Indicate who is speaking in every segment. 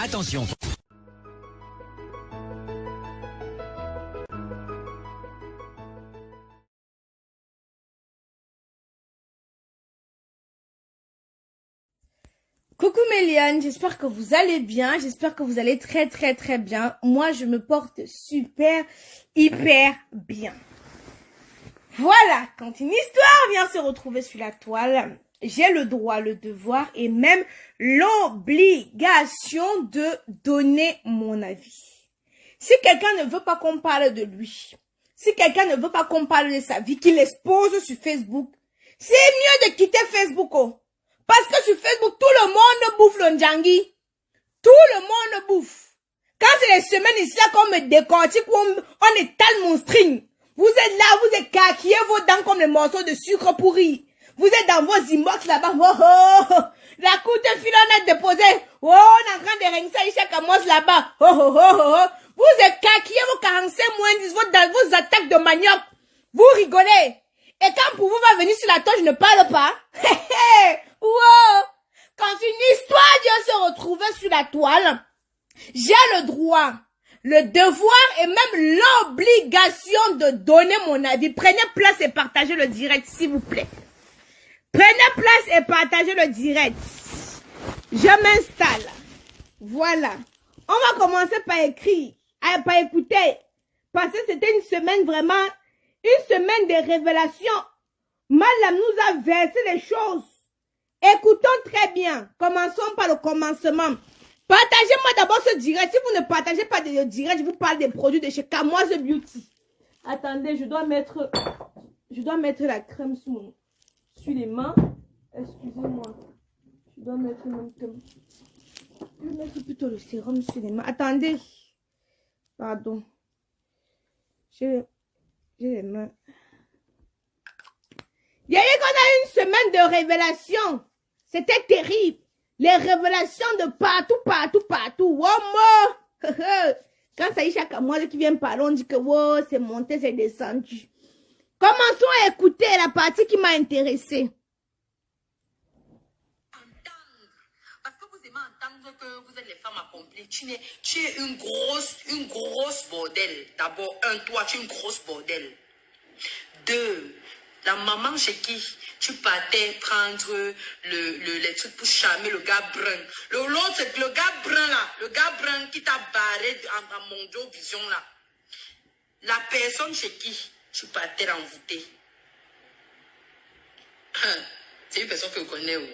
Speaker 1: Attention.
Speaker 2: Coucou Méliane, j'espère que vous allez bien, j'espère que vous allez très bien. Moi, je me porte hyper bien. Voilà, quand une histoire vient se retrouver sur la toile, j'ai le droit, le devoir et même l'obligation de donner mon avis. Si quelqu'un ne veut pas qu'on parle de lui, si quelqu'un ne veut pas qu'on parle de sa vie, qu'il l'expose sur Facebook, c'est mieux de quitter Facebook, oh. Parce que sur Facebook, tout le monde bouffe le Ndjangi. Tout le monde bouffe. Quand c'est les semaines ici, qu'on me décortique, on étale mon string. Vous êtes là, vous écarquillez vos dents comme les morceaux de sucre pourri. Vous êtes dans vos inbox là-bas. Oh, oh, oh. La coute filonnette déposée. Oh, on est en train de rincer Aïcha Kamos là-bas. Oh, oh, oh, oh, oh. Vous écarquillez vos 45-10, vos attaques de manioc. Vous rigolez. Et quand pour vous va venir sur la toile, je ne parle pas. Wow! Quand une histoire vient se retrouver sur la toile, j'ai le droit, le devoir et même l'obligation de donner mon avis. Prenez place et partagez le direct, s'il vous plaît. Prenez place et partagez le direct. Je m'installe. Voilà. On va commencer par écrire, par écouter. Parce que c'était une semaine vraiment, une semaine de révélation. Malam nous a versé les choses. Écoutons très bien. Commençons par le commencement. Partagez-moi d'abord ce direct. Si vous ne partagez pas le direct, je vous parle des produits de chez Kamoise Beauty. Attendez, je dois mettre la crème sur les mains. Excusez-moi. Je dois mettre plutôt le sérum sur les mains. Attendez. Pardon. J'ai les mains. Il y a eu qu'on a une semaine de révélations. C'était terrible. Les révélations de partout. Oh, moi. Quand ça y est, chaque mois qui vient parler, on dit que wow, c'est monté, c'est descendu. Commençons à écouter la partie qui m'a intéressée.
Speaker 3: Parce que vous aimez entendre que vous êtes les femmes accomplies. Tu es une grosse bordel. D'abord, toi, tu es une grosse bordel. 2, la maman chez qui tu partais prendre les trucs pour charmer le gars brun. L'autre, le gars brun là, le gars brun qui t'a barré en Mondio Vision là. La personne chez qui tu partais renvoûter. C'est une personne que je connais. Oh.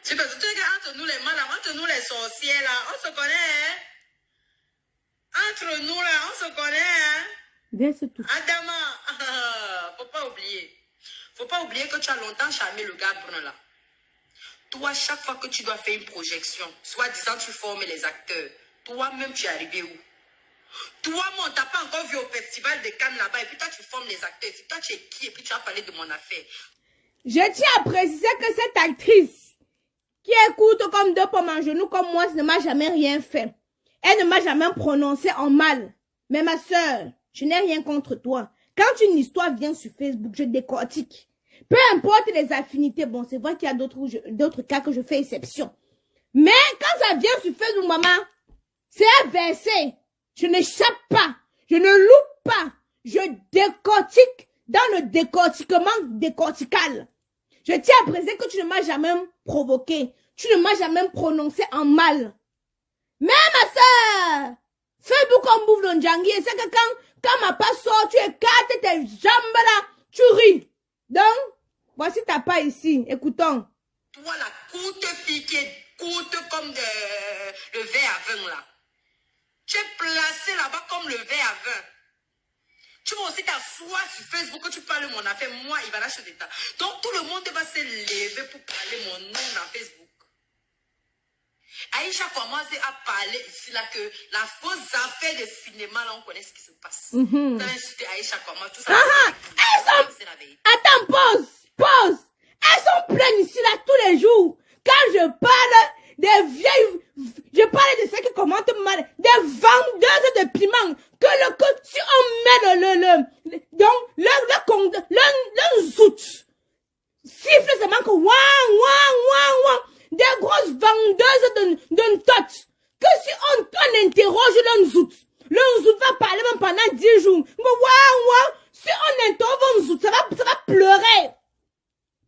Speaker 3: C'est parce que entre nous les malades, entre nous les sorcières là, on se connaît. Hein? Entre nous là, on se connaît. Hein?
Speaker 2: Bien, c'est tout.
Speaker 3: Adama, faut pas oublier. Faut pas oublier que tu as longtemps charmé le gars brun là. Toi, chaque fois que tu dois faire une projection, soit disant tu formes les acteurs, toi-même tu es arrivé où? Toi, on t'a pas encore vu au festival de Cannes là-bas et puis toi tu formes les acteurs. Et toi tu es qui et puis tu as parlé de mon affaire.
Speaker 2: Je tiens à préciser que cette actrice qui écoute comme deux pommes en genou comme moi, ne m'a jamais rien fait. Elle ne m'a jamais prononcé en mal. Mais ma soeur, je n'ai rien contre toi. Quand une histoire vient sur Facebook, je décortique. Peu importe les affinités. Bon, c'est vrai qu'il y a d'autres cas que je fais exception. Mais quand ça vient sur Facebook, maman, c'est inversé. Je n'échappe pas. Je ne loupe pas. Je décortique dans le décortiquement décortical. Je tiens à préciser que tu ne m'as jamais provoqué. Tu ne m'as jamais prononcé en mal. Mais ma soeur, Facebook comme bouffe le Ndjangi. Et c'est que quand ma part sort, tu écartes tes jambes là, tu ris. Donc, voici ta part ici. Écoutons.
Speaker 3: Toi, la courte fille qui est courte comme le verre à vin là. Tu es placé là-bas comme le verre à vin. Tu vas aussi t'asseoir sur Facebook que tu parles de mon affaire. Moi, il va lâcher des tas. Donc, tout le monde va se lever pour parler mon nom dans Facebook. Aïcha commence à parler ici là que la fausse affaire de cinéma là, on connaît ce qui se passe. Tu as insulté Aïcha comment tout ça.
Speaker 2: C'est la vérité. Attends, pause. Elles sont pleines ici là tous les jours. Quand je parle des vieilles, je parle de ceux qui commentent mal, des vendeuses de piment, que si on met le zout, siffle seulement que ouah, des grosses vendeuses de tot. que si on interroge le Nzout va parler même pendant 10 jours. Si on interroge le Nzout, ça va pleurer.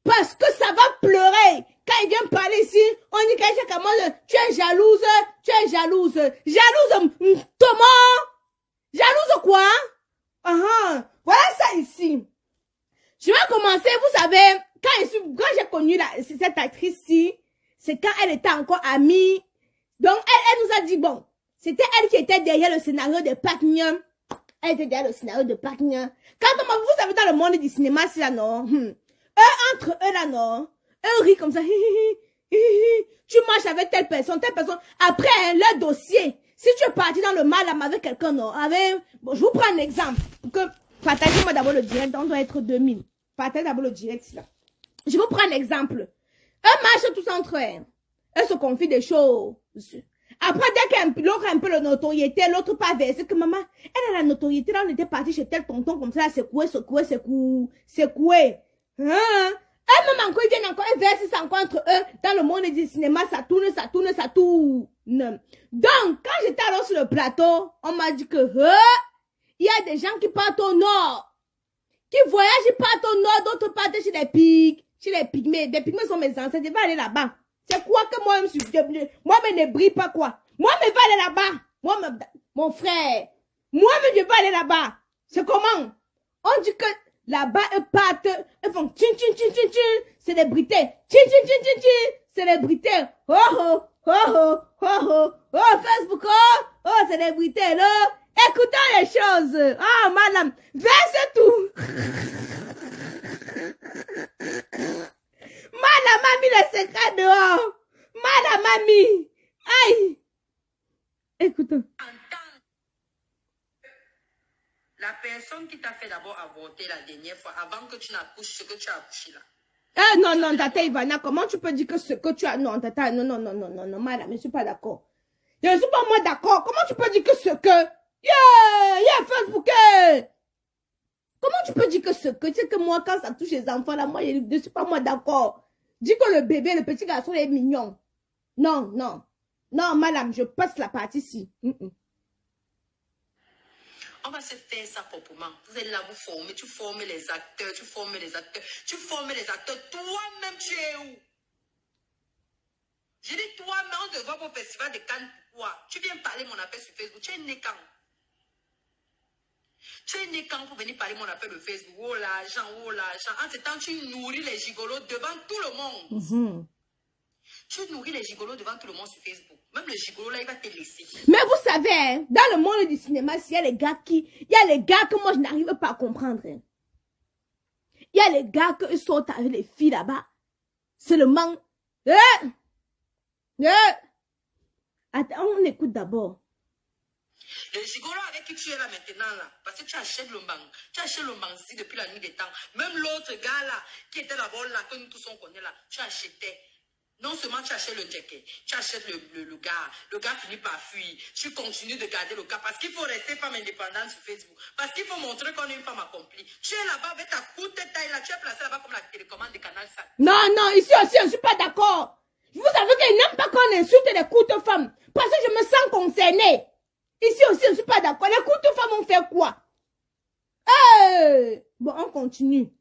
Speaker 2: Parce que ça va pleurer. Quand il vient parler ici, on dit que tu es jalouse. Jalouse, comment? Jalouse quoi? Voilà ça ici. Je vais commencer, vous savez, quand j'ai connu cette actrice-ci, c'est quand elle était encore amie. Donc, elle nous a dit, bon, c'était elle qui était derrière le scénario de Pac-Man. Elle était derrière le scénario de Pac-Man. Quand vous savez, dans le monde du cinéma, c'est là, non? Entre eux, là, non? Eux rient comme ça. Tu marches avec telle personne. Après, leur dossier. Si tu es parti dans le mal avec quelqu'un, non? Bon, je vous prends un exemple. Partagez-moi d'abord le direct. On doit être 2000. Partagez d'abord le direct, là. Je vous prends un exemple. Eux marchent tous entre eux. Eux se confient des choses. Après, dès que l'autre a un peu la notoriété, l'autre pas versé que maman, elle a la notoriété. Là, on était parti chez tel tonton comme ça, secoué. Eux-mêmes encore, ils viennent encore, ils versent ça encore entre eux. Dans le monde du cinéma, ça tourne. Donc, quand j'étais alors sur le plateau, on m'a dit que, il y a des gens qui partent au nord. Qui voyagent, ils partent au nord, d'autres partent chez les pigs, chez les pygmées. Les pygmées sont mes ancêtres, je vais aller là-bas. C'est quoi que moi-même, moi-même ne brille pas quoi. Moi-même, je vais aller là-bas. Moi-même, mon frère. Moi-même, je vais aller là-bas. C'est comment? On dit que là-bas, eux partent, eux font célébrité. Célébrité. Oh, Facebook, célébrité, là. Écoutons les choses. Madame, verse tout. Madame a mis le secret dehors. Madame a mis. Aïe. Écoutons.
Speaker 3: La personne qui t'a fait d'abord avorter la dernière fois, avant que tu n'accouches ce que tu as accouché là.
Speaker 2: Non, tata Ivana, comment tu peux dire que ce que tu as... Non, tata, non, madame, je ne suis pas d'accord. Je ne suis pas moi d'accord. Comment tu peux dire que ce que... Facebook. Comment tu peux dire que ce que... Tu sais que moi, quand ça touche les enfants, là, moi, je ne suis pas moi d'accord. Dis que le bébé, le petit garçon est mignon. Non, madame, je passe la partie ici.
Speaker 3: On va se faire ça proprement. Vous êtes là, vous formez, tu formes les acteurs. Toi-même, tu es où? Je dis toi-même, on te voit pour le festival de Cannes. Pourquoi? Tu viens parler mon appel sur Facebook. Tu es né quand? Tu es né quand pour venir parler mon appel de Facebook? Oh l'argent. En ce temps, tu nourris les gigolos devant tout le monde. Tu nourris les gigolos devant tout le monde sur Facebook. Même le gigolo là, il va te laisser.
Speaker 2: Mais vous savez, hein, dans le monde du cinéma, il y a les gars que moi je n'arrive pas à comprendre. Hein. Il y a les gars qui sortent avec les filles là-bas. Seulement. Attends, on écoute d'abord.
Speaker 3: Le gigolo avec qui tu es là maintenant là, parce que tu achètes le bang. Tu achètes le bang ici depuis la nuit des temps. Même l'autre gars là, qui était d'abord là, que nous tous on connaît là, tu achetais. Non seulement tu achètes le jacket, tu achètes le gars finit par fuir. Tu continues de garder le gars parce qu'il faut rester femme indépendante sur Facebook. Parce qu'il faut montrer qu'on est une femme accomplie. Tu es là-bas avec ta courte taille là, tu es placé là-bas comme la télécommande de Canal 5.
Speaker 2: Non, ici aussi, je ne suis pas d'accord. Vous savez qu'ils n'aiment pas qu'on insulte les courtes femmes. Parce que je me sens concernée. Ici aussi, je ne suis pas d'accord. Les courtes femmes ont fait quoi? Bon, on continue.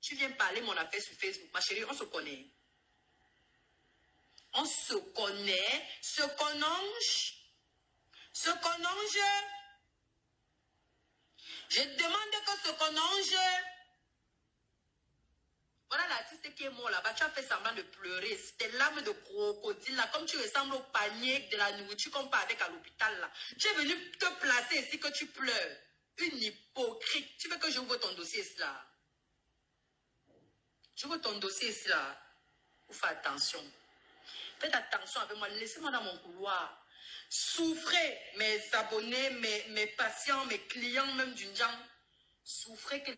Speaker 3: Tu viens parler mon affaire sur Facebook. Ma chérie, on se connaît. On se connaît, se connonge. Je demande que se connonge. Voilà l'artiste qui est mort là-bas. Tu as fait semblant de pleurer. C'était l'âme de crocodile là. Comme tu ressembles au panier de la nourriture qu'on part avec à l'hôpital là. Tu es venu te placer ici que tu pleures. Une hypocrite. Tu veux que j'ouvre ton dossier là? J'ouvre ton dossier là. Vous faites attention. Faites attention avec moi, laissez-moi dans mon couloir. Souffrez, mes abonnés, mes patients, mes clients, même d'une jambe. Souffrez que...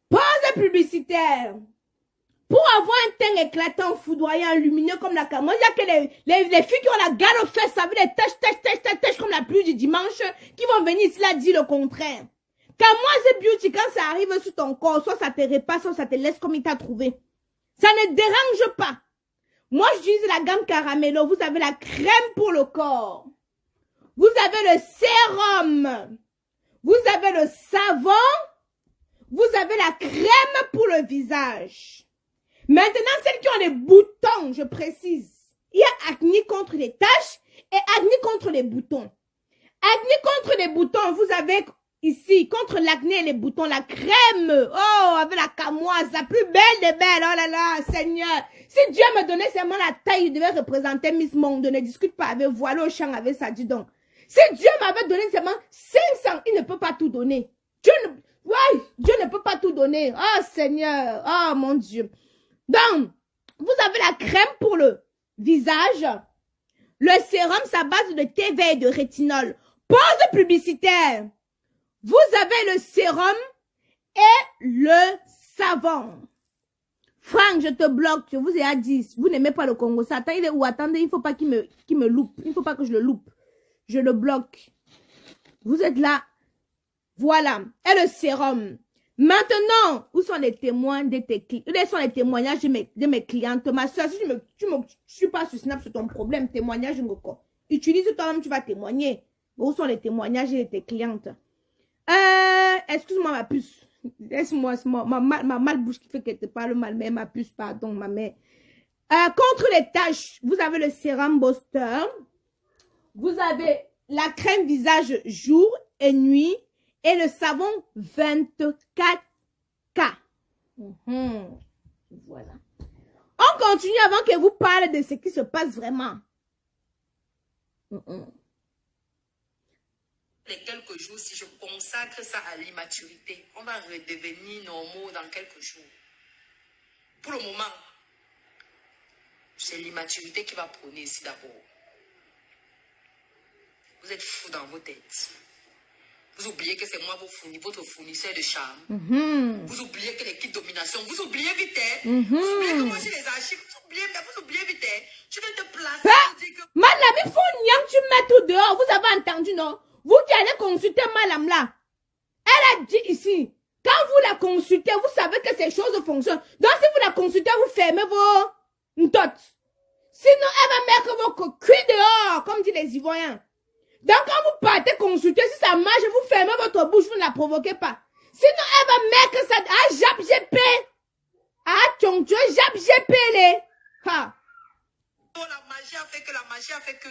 Speaker 2: Pause publicitaire. Pour avoir un teint éclatant, foudroyant, lumineux comme la caméra, il y a que les filles qui ont la gale aux fesses, ça veut des taches comme la pluie du dimanche, qui vont venir ici là dire le contraire. Quand moi, c'est beauty, quand ça arrive sur ton corps, soit ça te repasse, soit ça te laisse comme il t'a trouvé. Ça ne dérange pas. Moi, j'utilise la gamme Caramello. Vous avez la crème pour le corps. Vous avez le sérum. Vous avez le savon. Vous avez la crème pour le visage. Maintenant, celles qui ont les boutons, je précise. Il y a acné contre les taches et acné contre les boutons. Acné contre les boutons, vous avez ici, contre l'acné et les boutons, la crème. Oh, avec la camoise, la plus belle des belles. Oh là là, Seigneur. Si Dieu me donnait seulement la taille, il devait représenter Miss Monde. Ne discute pas avec vous, allez au champ avec ça, dis donc. Si Dieu m'avait donné seulement 500, il ne peut pas tout donner. Dieu ne peut pas tout donner. Oh Seigneur, oh mon Dieu. Donc, vous avez la crème pour le visage. Le sérum, c'est à base de thé vert et de rétinol. Pause publicitaire. Vous avez le sérum et le savon. Franck, je te bloque. Je vous ai dit, vous n'aimez pas le Congo. Ça, attends, il est où? Attendez, il ne faut pas qu'il me loupe. Il ne faut pas que je le loupe. Je le bloque. Vous êtes là. Voilà. Et le sérum. Maintenant, où sont les témoins de tes clients? Où sont les témoignages de mes clientes? Ma soeur, si je suis pas sur Snap, c'est ton problème. Témoignage, utilise toi-même, tu vas témoigner. Où sont les témoignages de tes clientes? Excuse-moi ma puce. Laisse-moi, ma malbouche qui fait qu'elle te parle mal, mais ma puce, pardon, ma mère. Contre les taches, vous avez le sérum Booster. Vous avez la crème visage jour et nuit. Et le savon 24K. Voilà. On continue avant que vous parlez de ce qui se passe vraiment.
Speaker 3: Les quelques jours, si je consacre ça à l'immaturité, on va redevenir normaux dans quelques jours. Pour le moment, c'est l'immaturité qui va prôner ici d'abord. Vous êtes fous dans vos têtes. Vous oubliez que c'est moi votre fournisseur de charme. Vous oubliez que les kits domination, vous oubliez vite. Vous oubliez que moi j'ai les archives. Vous oubliez vite. Tu veux te placer.
Speaker 2: Madame, il faut que tu mettes tout dehors. Vous avez entendu, non? Vous qui allez consulter madame là. Elle a dit ici, quand vous la consultez, vous savez que ces choses fonctionnent. Donc si vous la consultez, vous fermez vos ntotes. Sinon, elle va mettre vos cuits dehors, comme disent les Ivoiriens. Donc, quand vous partez consulter, si ça marche, vous fermez votre bouche, vous ne la provoquez pas. Sinon, elle va mettre ça. Ah, Jap GP. Ah, Tchongcho, Jap GP, les. Ha.
Speaker 3: La magie a fait que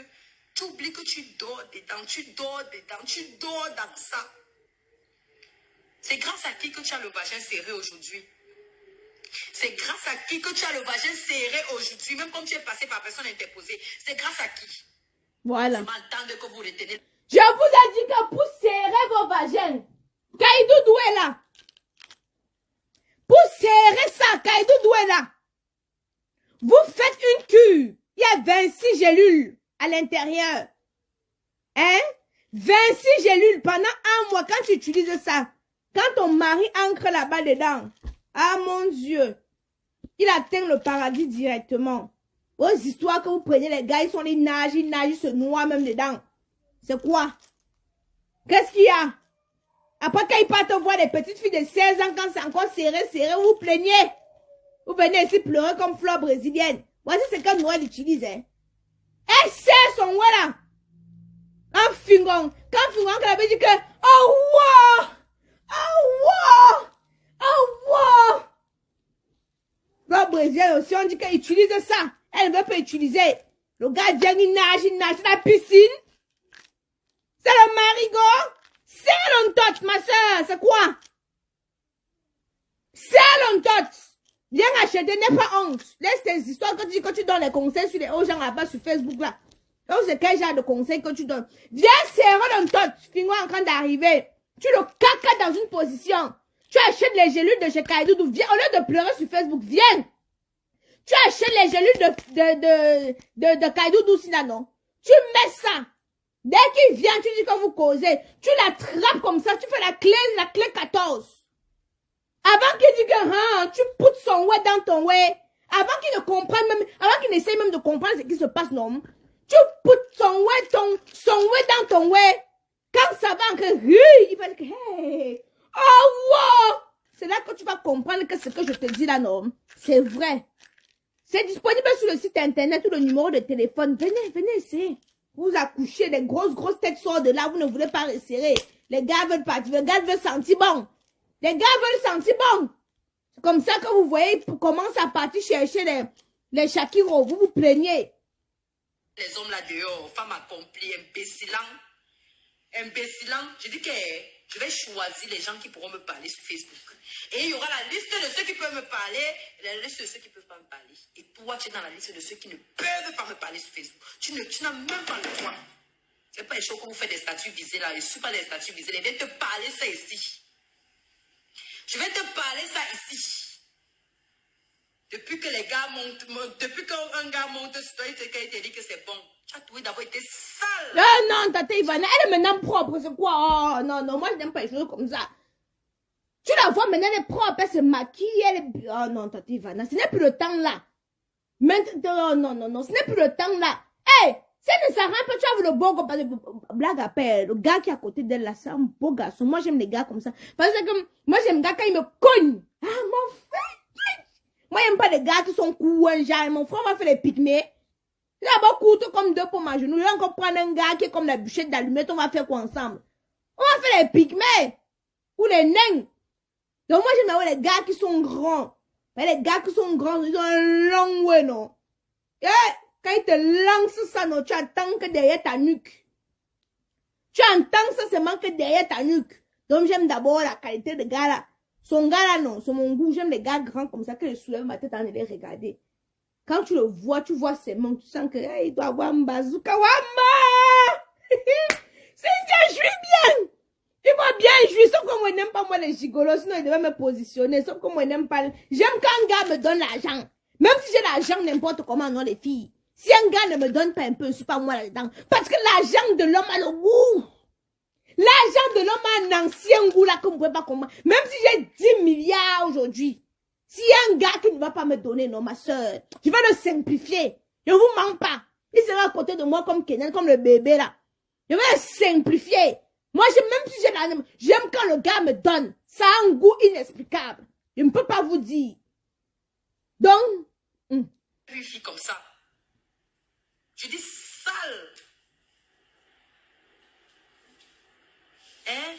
Speaker 3: tu oublies que tu dors dedans, tu dors dans ça. C'est grâce à qui que tu as le vagin serré aujourd'hui? C'est grâce à qui que tu as le vagin serré aujourd'hui, même comme tu es passé par personne interposée. C'est grâce à qui?
Speaker 2: Voilà.
Speaker 3: Que vous retenez.
Speaker 2: Je vous ai dit que pour serrer vos vagins, Kaïdoudou est là. Pour serrer ça, Kaïdoudou est là. Vous faites une cure. Il y a 26 gélules à l'intérieur. Hein? 26 gélules pendant un mois. Quand tu utilises ça, quand ton mari ancre là-bas dedans, ah mon Dieu, il atteint le paradis directement. Aux histoires que vous prenez, les gars, ils nagent, ils se noient même dedans. C'est quoi? Qu'est-ce qu'il y a? Après, quand ils partent voir des petites filles de 16 ans, quand c'est encore serré, vous vous plaignez. Vous venez ici pleurer comme fleur brésilienne. Voici ce que Noël utilise. Hein. Elle serre son ouais là. En fingon. Quand fingon, elle avait dit que, oh wow! Oh wow! Oh wow! Fleur brésilienne aussi, on dit qu'elle utilise ça. Elle ne veut pas utiliser. Le gars vient, il nage dans la piscine. C'est le marigot. C'est l'ontot, ma soeur. C'est quoi? C'est l'ontot. Viens acheter, n'aie pas honte. Laisse tes histoires que tu donnes les conseils sur les aux gens là-bas sur Facebook là. Donc c'est quel genre de conseils que tu donnes? Viens serrer l'ontot. Fingo en train d'arriver. Tu le caca dans une position. Tu achètes les gélules de chez Kaïdoudou. Viens, au lieu de pleurer sur Facebook, viens. Tu achètes les gélules de Kaïdoudou là, non? Tu mets ça. Dès qu'il vient, tu dis que vous causez. Tu l'attrapes comme ça. Tu fais la clé 14. Avant qu'il dise que, tu poutes son ouais dans ton ouais. Avant qu'il ne comprenne même, avant qu'il n'essaye même de comprendre ce qui se passe, non? Tu poutes son ouais dans ton ouais. Quand ça va encore, il va dire que, hey, oh wow! C'est là que tu vas comprendre que ce que je te dis là, non? C'est vrai. C'est disponible sur le site internet ou le numéro de téléphone. Venez essayer. Vous accouchez, les grosses têtes sortent de là, vous ne voulez pas resserrer. Les gars veulent partir, les gars veulent sentir bon. Les gars veulent sentir bon. C'est comme ça que vous voyez, ils commencent à partir chercher les Shakiro. Vous vous plaignez.
Speaker 3: Les hommes là dehors, femmes accomplies, imbécilants. Je dis que je vais choisir les gens qui pourront me parler sur Facebook. Et il y aura la liste de ceux qui peuvent me parler et la liste de ceux qui ne peuvent pas me parler. Et toi, tu es dans la liste de ceux qui ne peuvent pas me parler sur Facebook. Tu n'as même pas le droit. Ce n'est pas les choses que vous faites des statuts visés là. Je ne suis pas des statuts visés. Je vais te parler ça ici. Je vais te parler ça ici. Depuis que les gars montent, depuis qu'un gars monte sur toi, il te dit que c'est bon. Tu as tout d'abord été sale.
Speaker 2: Non, tata Ivana, elle est maintenant propre, c'est quoi? Oh, non, moi je n'aime pas les choses comme ça. Tu la vois maintenant, elle est propre, elle se maquille, elle est... Oh non, tata Ivana, ce n'est plus le temps là. Maintenant, non, ce n'est plus le temps là. Hé, si elle ne s'arrête pas, tu as vu le bon compas de blague à père, le gars qui est à côté d'elle là, c'est un beau garçon. Moi j'aime les gars comme ça. Parce que moi j'aime les gars quand ils me cognent. Ah, mon frère. Moi, j'aime pas les gars qui sont courants, genre, mon frère m'a fait les pygmées. Il a beaucoup comme deux pour ma genou. Il va encore prendre un gars qui est comme la bûchette d'allumette, on va faire quoi ensemble? On va faire les pygmées. Ou les nains. Donc moi, j'aime les gars qui sont grands. Mais les gars qui sont grands, ils ont un long way, non? Et quand ils te lancent ça, non, tu attends que derrière ta nuque. Tu entends ça seulement que derrière ta nuque. Donc j'aime d'abord la qualité de gars là. Son gars là, non, c'est mon goût. J'aime les gars grands comme ça que je soulève ma tête en les regarder. Quand tu le vois, tu vois ses mains, tu sens que il doit avoir un bazooka. Wamba! C'est ça, je suis bien. Il va bien jouer, sauf que moi, je n'aime pas moi les gigolos, sinon il devait me positionner. Sauf que moi, je n'aime pas. J'aime quand un gars me donne l'argent. Même si j'ai l'argent n'importe comment, non, les filles. Si un gars ne me donne pas un peu, je ne suis pas moi là-dedans. Parce que l'argent de l'homme a le goût. L'argent de l'homme a un ancien goût là que vous ne pouvez pas comprendre. Même si j'ai 10 milliards aujourd'hui, s'il y a un gars qui ne va pas me donner, non, ma soeur, je vais le simplifier. Je ne vous mens pas. Il sera à côté de moi comme Kenan, comme le bébé là. Je vais le simplifier. Moi, même si j'ai la... J'aime quand le gars me donne. Ça a un goût inexplicable. Je ne peux pas vous dire. Donc...
Speaker 3: Une fille comme ça. Je dis sale. Hein?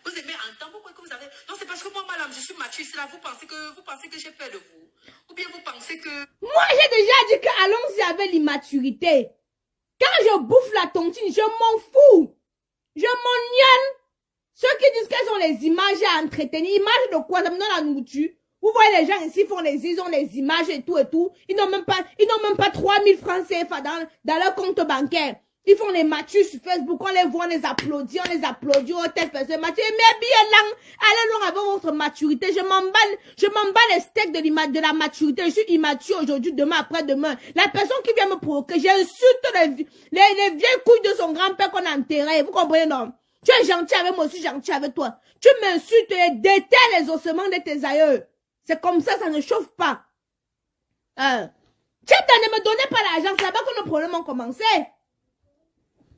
Speaker 3: Vous aimez entendre pourquoi que vous avez... Non, c'est parce que moi, madame, je suis mature. C'est là, vous pensez que j'ai peur de vous. Ou bien vous pensez que...
Speaker 2: Moi, j'ai déjà dit que allons-y avec l'immaturité. Quand je bouffe la tontine, je m'en fous. Je m'en nienne. Ceux qui disent qu'elles ont les images à entretenir. Images de quoi? Dans la nourriture. Vous voyez les gens ici ils ont les images et tout. Ils n'ont même pas 3000 francs CFA dans leur compte bancaire. Ils font les matchs sur Facebook, on les voit, on les applaudit, oh, telle personne, Mathieu, mais bien là, allez loin avec votre maturité, je m'en bats les steaks de la maturité, je suis immature aujourd'hui, demain, après-demain. La personne qui vient me provoquer, j'insulte les vieilles couilles de son grand-père qu'on a enterré, vous comprenez, non? Tu es gentil avec moi, je suis gentil avec toi. Tu m'insultes et déterres les ossements de tes aïeux. C'est comme ça ne chauffe pas. Tiens, ne me donnez pas l'argent, c'est là-bas que nos problèmes ont commencé.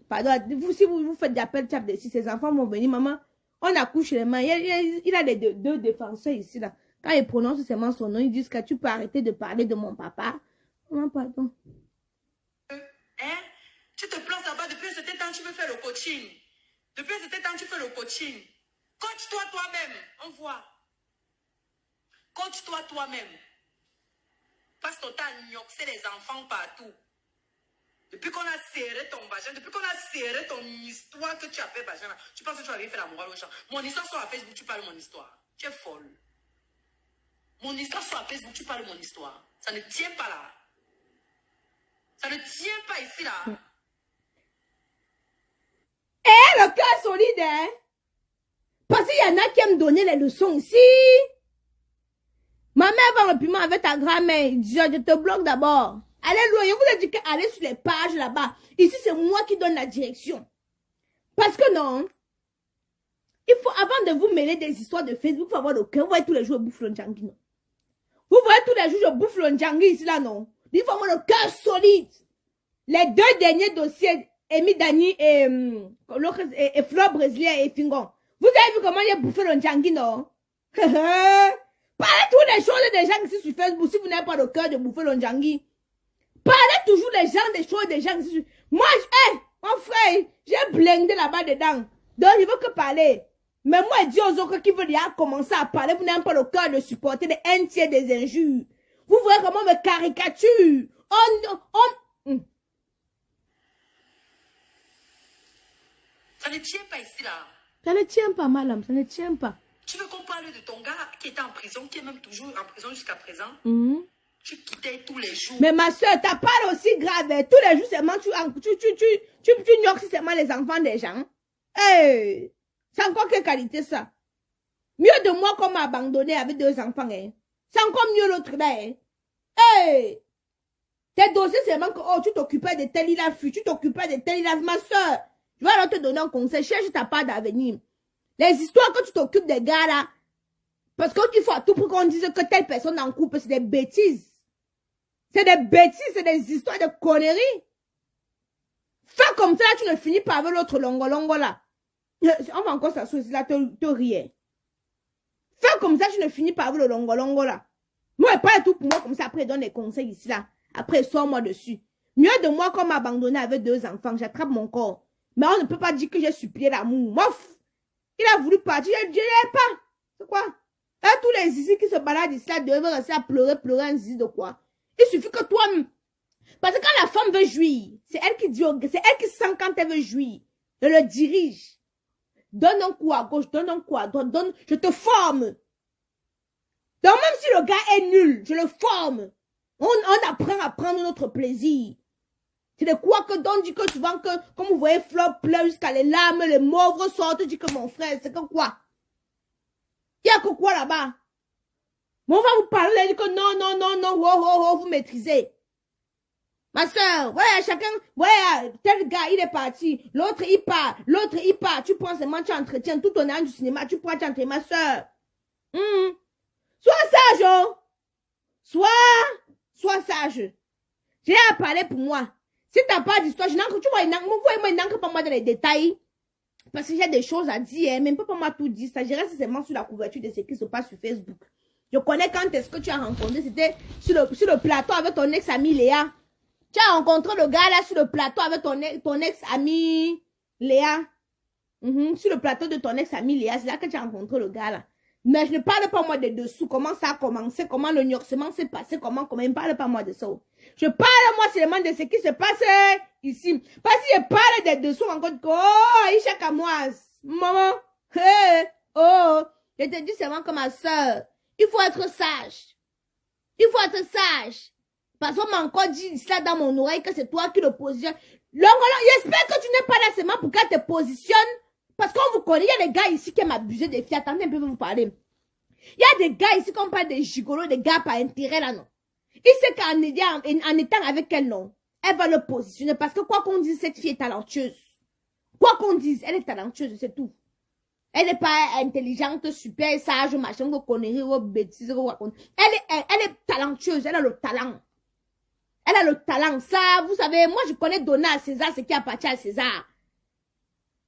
Speaker 2: Pardon, si vous faites des appels, si ces enfants vont venir, maman, on accouche les mains. Il a deux défenseurs ici, là. Quand ils prononcent seulement son nom, ils disent que tu peux arrêter de parler de mon papa. Non, pardon.
Speaker 3: Hein? Tu te places là-bas depuis un certain temps, tu veux faire le coaching. Depuis un certain temps, tu fais le coaching. Coach-toi toi-même, on voit. Coach-toi toi-même. Passe ton temps à gnoxer les enfants partout. Depuis qu'on a serré ton vagin, depuis qu'on a serré ton histoire que tu as fait vagin, tu penses que tu vas venir faire la morale aux gens. Mon histoire sur la Facebook, tu parles de mon histoire. Tu es folle. Mon histoire sur la Facebook, tu parles de mon histoire. Ça ne tient pas là. Ça ne tient pas ici là.
Speaker 2: Le cœur solide, hein? Parce qu'il y en a qui aiment donner les leçons ici. Ma mère va le piment avec ta grand-mère. Je te bloque d'abord. Alléluia, je vous ai dit qu'aller sur les pages là-bas. Ici, c'est moi qui donne la direction. Parce que non, il faut, avant de vous mêler des histoires de Facebook, il faut avoir le cœur. Vous voyez tous les jours, je bouffe le djangui, non? Vous voyez tous les jours, je bouffe le djangui ici, là, non? Il faut avoir le cœur solide. Les deux derniers dossiers, Amy Dani et Fleur Brésilien et Fingon. Vous avez vu comment j'ai bouffé le djangui, non? Parlez tous les choses des gens ici sur Facebook si vous n'avez pas le cœur de bouffer l'onjangui. Parlez toujours les gens des choses des gens ici. Moi, mon frère, j'ai blindé là-bas dedans. Donc, il veut que parler. Mais moi, dis aux autres qui veulent déjà commencer à parler, vous n'avez pas le cœur de supporter les un tiers des injures. Vous voyez comment on me caricature.
Speaker 3: Ça ne tient pas ici, là.
Speaker 2: Ça ne tient pas, madame, ça ne tient pas.
Speaker 3: Tu veux qu'on parle de ton gars qui était en prison, qui est même toujours en prison jusqu'à présent? Tu quittais tous les jours.
Speaker 2: Mais ma soeur, ta part aussi grave. Tous les jours, seulement, tu ignores seulement les enfants des gens. Hey, c'est encore quelle qualité, ça? Mieux de moi qu'on m'a abandonné avec 2 enfants, hein. C'est encore mieux l'autre là, hein. Hey! Tes dossiers, c'est seulement que, oh, tu t'occupais de tel, il a fui, tu t'occupais de tel, il a... Ma soeur, je vais alors te donner un conseil, cherche ta part d'avenir. Les histoires que tu t'occupes des gars là, parce qu'il faut à tout pour qu'on dise que telle personne est en couple, c'est des bêtises. C'est des bêtises, c'est des histoires de conneries. Fais comme ça, là, tu ne finis pas avec l'autre longo là. On va encore s'asseoir là, te rire. Fais comme ça, tu ne finis pas avec le longo là. Moi, pas tout pour moi, comme ça, après, il donne des conseils ici là. Après, sors-moi dessus. Mieux de moi qu'on m'a abandonné avec 2 enfants, j'attrape mon corps. Mais on ne peut pas dire que j'ai supplié l'amour. Mof! Il a voulu partir, je ne dirais pas. C'est quoi? Là, tous les zizi qui se baladent ici là, devraient rester à pleurer un zizi de quoi? Il suffit que toi, parce que quand la femme veut jouir, c'est elle qui dit, c'est elle qui sent quand elle veut jouir. Je le dirige. Donne un coup à gauche, donne un coup à droite, je te forme. Donc même si le gars est nul, je le forme. On apprend à prendre notre plaisir. C'est de quoi que Don dit que souvent que, comme vous voyez, Flop pleure jusqu'à les larmes, les mauvres sortent, dit que mon frère, c'est que quoi? Il y a que quoi là-bas? Mais on va vous parler, dit que non, vous maîtrisez. Ma soeur, ouais, chacun, ouais, tel gars, il est parti, l'autre il part, tu prends seulement, tu entretiens, tout ton âge du cinéma, tu prends, tu entretiens, ma soeur. Sois sage, oh. Sois sage. J'ai à parler pour moi. Si t'as pas d'histoire, tu vois, moi, il n'entre pas moi dans les détails. Parce que j'ai des choses à dire, mais pas moi tout dire. Ça, je reste seulement sur la couverture de ce qui se passe sur Facebook. Je connais quand est-ce que tu as rencontré, c'était sur le plateau avec ton ex-ami Léa. Tu as rencontré le gars là sur le plateau avec ton ex-ami Léa. Sur le plateau de ton ex-ami Léa, c'est là que tu as rencontré le gars là. Mais je ne parle pas moi des dessous, comment ça a commencé, comment le gnorsement s'est passé, comment, je ne parle pas moi de ça. Je parle moi seulement de ce qui se passe ici. Parce que je parle des dessous encore, oh, Isha Kamoise, maman, hey, oh, je te dis seulement comme ma soeur, il faut être sage. Il faut être sage. Parce qu'on m'a encore dit ça dans mon oreille que c'est toi qui le positionne. J'espère que tu n'es pas là seulement pour qu'elle te positionne. Parce qu'on vous connaît, il y a des gars ici qui aiment abuser des filles. Attendez un peu, vous parler. Il y a des gars ici qui ont pas des gigolos, des gars par intérêt là, non. Il sait qu'en étant avec elle, non, elle va le positionner. Parce que quoi qu'on dise, cette fille est talentueuse. Quoi qu'on dise, elle est talentueuse, c'est tout. Elle n'est pas intelligente, super, sage, machin, vos conneries, vos bêtises, vos racontes. Elle est talentueuse, elle a le talent. Elle a le talent. Ça, vous savez, moi je connais donner à César ce qui appartient à César.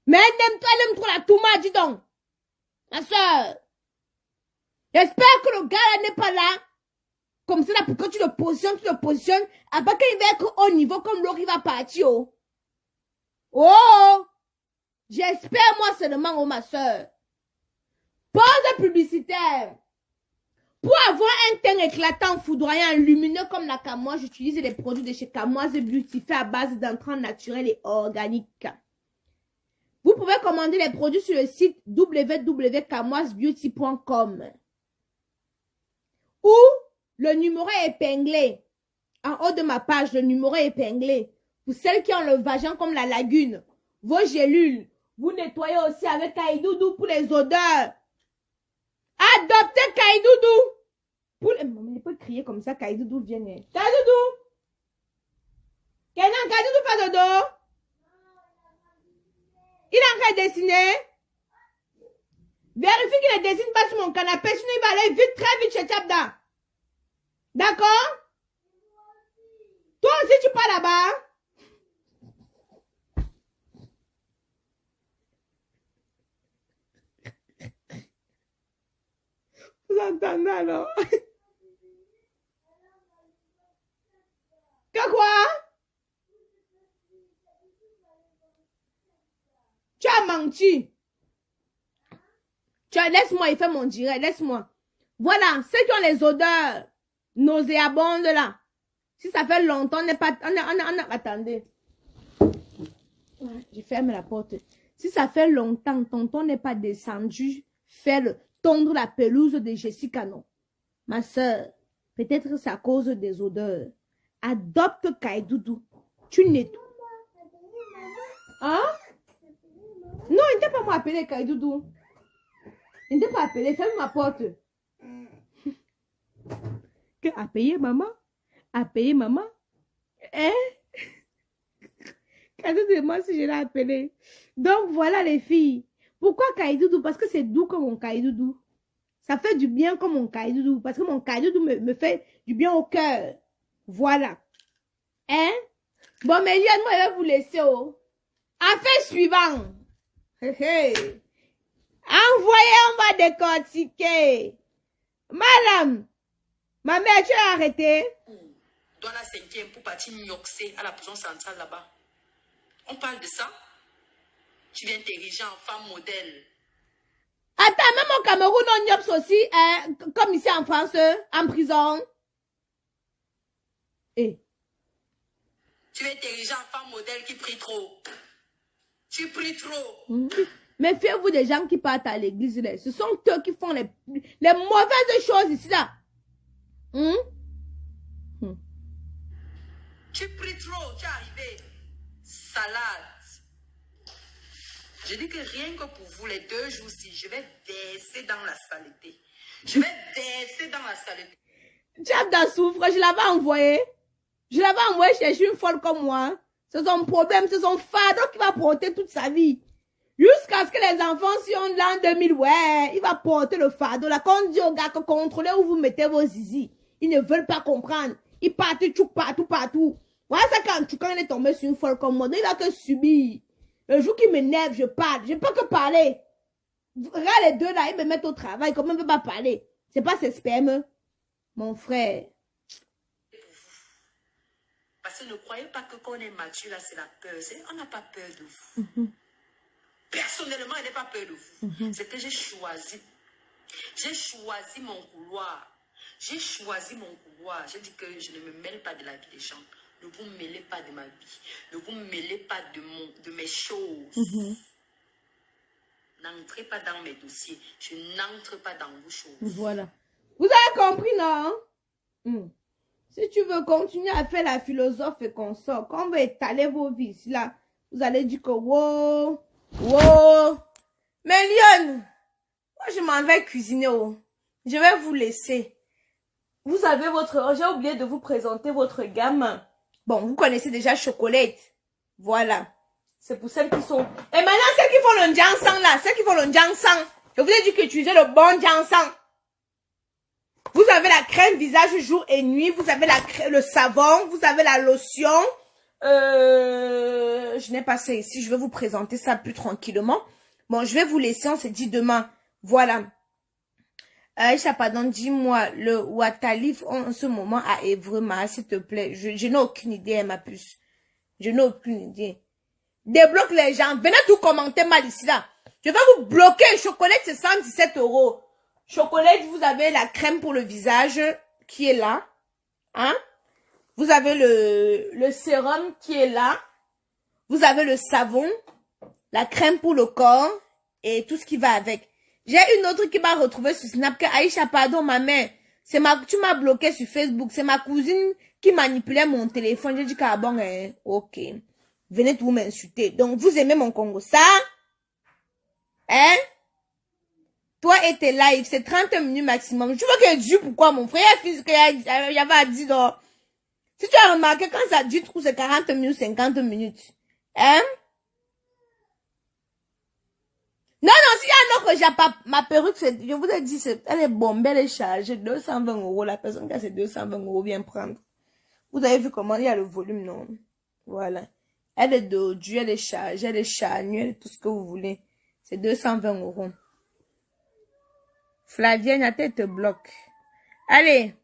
Speaker 2: Mais elle aime trop la touma, dis donc. Ma soeur. J'espère que le gars là n'est pas là. Comme ça, là, pour que tu le positionnes. Après qu'il va être au niveau comme l'autre, il va partir. Oh. J'espère moi seulement, oh ma soeur. Pause publicitaire. Pour avoir un teint éclatant, foudroyant, lumineux comme la camoise, j'utilise les produits de chez Camoise Beauty faits à base d'intrants naturels et organiques. Vous pouvez commander les produits sur le site www.camoisebeauty.com ou le numéro est épinglé. En haut de ma page, le numéro est épinglé. Pour celles qui ont le vagin comme la lagune, vos gélules, vous nettoyez aussi avec Kaïdoudou pour les odeurs. Adoptez Kaïdoudou. Il peut crier comme ça, Kaïdoudou vient. Kaïdoudou. Kaïdoudou pas de dos. Il est en train de dessiner. Vérifie qu'il ne dessine pas sur mon canapé, sinon il va aller vite, très vite chez Tchabda. D'accord? Toi aussi tu pars là-bas. Vous entendez alors? Que quoi? Tu as menti. Laisse-moi, il fait mon direct, laisse-moi. Voilà, ceux qui ont les odeurs nauséabondes là. Si ça fait longtemps, on n'est pas... attendez. Je ferme la porte. Si ça fait longtemps, tonton n'est pas descendu faire tondre la pelouse de Jessica, non. Ma soeur, peut-être c'est à cause des odeurs. Adopte Kaidoudou. Tu nettoies. Hein? Non, il ne t'a pas moi appelé Kaidoudou. Il ne t'a pas appelé, ferme ma porte. Que a payé maman? A payé maman? Hein? Kaidoudou, moi si je l'ai appelé. Donc voilà les filles. Pourquoi Kaidoudou? Parce que c'est doux comme mon Kaidoudou. Ça fait du bien comme mon Kaidoudou. Parce que mon Kaidoudou me fait du bien au cœur. Voilà. Hein? Bon, mais Liane, moi, je vais vous laisser. Oh. Affaire suivante. Envoyez, on va décortiquer. Madame, ma mère, tu as arrêté?
Speaker 3: Dans la 5e pour partir mioxer à la prison centrale là-bas. On parle de ça. Tu viens t'ériger en femme modèle.
Speaker 2: Attends, même au Cameroun, on y a aussi, comme ici en France, en prison. Et
Speaker 3: tu viens t'ériger en femme modèle qui prie trop. Tu pries trop.
Speaker 2: Méfiez-vous des gens qui partent à l'église. Ce sont eux qui font les mauvaises choses ici là.
Speaker 3: Tu pries trop, tu es arrivé. Salade. Je dis que rien que pour vous, les 2 jours-ci, je vais verser dans la saleté. Je vais verser dans la saleté.
Speaker 2: Diable d'en souffre, je l'avais envoyé. Je l'avais envoyé chercher une folle comme moi. C'est son problème, c'est son fardeau qui va porter toute sa vie. Jusqu'à ce que les enfants, si on l'an 2000, ouais, il va porter le fardeau. Là, quand on dit aux gars que contrôlez où vous mettez vos zizi, ils ne veulent pas comprendre. Ils partent tchouk partout. Voilà ça quand il est tombé sur une folle comme moi, il va que subir. Le jour qu'il m'énerve, je parle. Je ne peux que parler. Regarde les deux là, ils me mettent au travail. Comment on ne peut pas parler? C'est pas ces spermes. Mon frère.
Speaker 3: Parce que ne croyez pas que quand on est mature, là, c'est la peur. On n'a pas peur de vous. Personnellement, je n'ai pas peur de vous. C'est que j'ai choisi. J'ai choisi mon couloir. J'ai choisi mon couloir. J'ai dit que je ne me mêle pas de la vie des gens. Ne vous mêlez pas de ma vie. Ne vous mêlez pas de mes choses. N'entrez pas dans mes dossiers. Je n'entre pas dans vos choses.
Speaker 2: Voilà. Vous avez compris, non? Si tu veux continuer à faire la philosophe et qu'on sort, quand on va étaler vos vies, là, vous allez dire que wow. Mais Lyon, moi je m'en vais cuisiner. Je vais vous laisser. Vous avez j'ai oublié de vous présenter votre gamme. Bon, vous connaissez déjà Chocolate. Voilà. C'est pour celles qui sont... Et maintenant, celles qui font le Jiansang là, celles qui font le Jiansang, je vous ai dit que utilisez le bon Jiansang. Vous avez la crème visage jour et nuit, vous avez le savon, vous avez la lotion. Je n'ai pas ça ici, je vais vous présenter ça plus tranquillement. Bon, je vais vous laisser, on se dit demain. Voilà. Aïcha, pardon, dis-moi, le Watalif en ce moment à Évrema, s'il te plaît. Je n'ai aucune idée, ma puce. Je n'ai aucune idée. Débloque les gens. Venez tout commenter mal ici, là. Je vais vous bloquer. Chocolate, c'est 117 €. Chocolate, vous avez la crème pour le visage qui est là. Hein? Vous avez le sérum qui est là. Vous avez le savon, la crème pour le corps et tout ce qui va avec. J'ai une autre qui m'a retrouvé sur Snap que Aïcha, pardon, ma mère. Tu m'as bloqué sur Facebook. C'est ma cousine qui manipulait mon téléphone. J'ai dit qu'à bon, ok. Venez tout m'insulter. Donc, vous aimez mon Congo, ça? Hein? Toi et tes lives, c'est 30 minutes maximum. Tu veux que je dure pourquoi, mon frère? Il y avait à 10 $. Si tu as remarqué, quand ça dure trop, c'est 40 minutes, 50 minutes. Hein? Non, s'il y a un autre, ma perruque, je vous ai dit, elle est bombée, elle est chargée, 220 €. La personne qui a ses 220 € vient prendre. Vous avez vu comment il y a le volume, non? Voilà. Elle est dodue, elle est chargée, elle est charnue, elle est tout ce que vous voulez. C'est 220 €. Flavienne, la tête te bloque. Allez.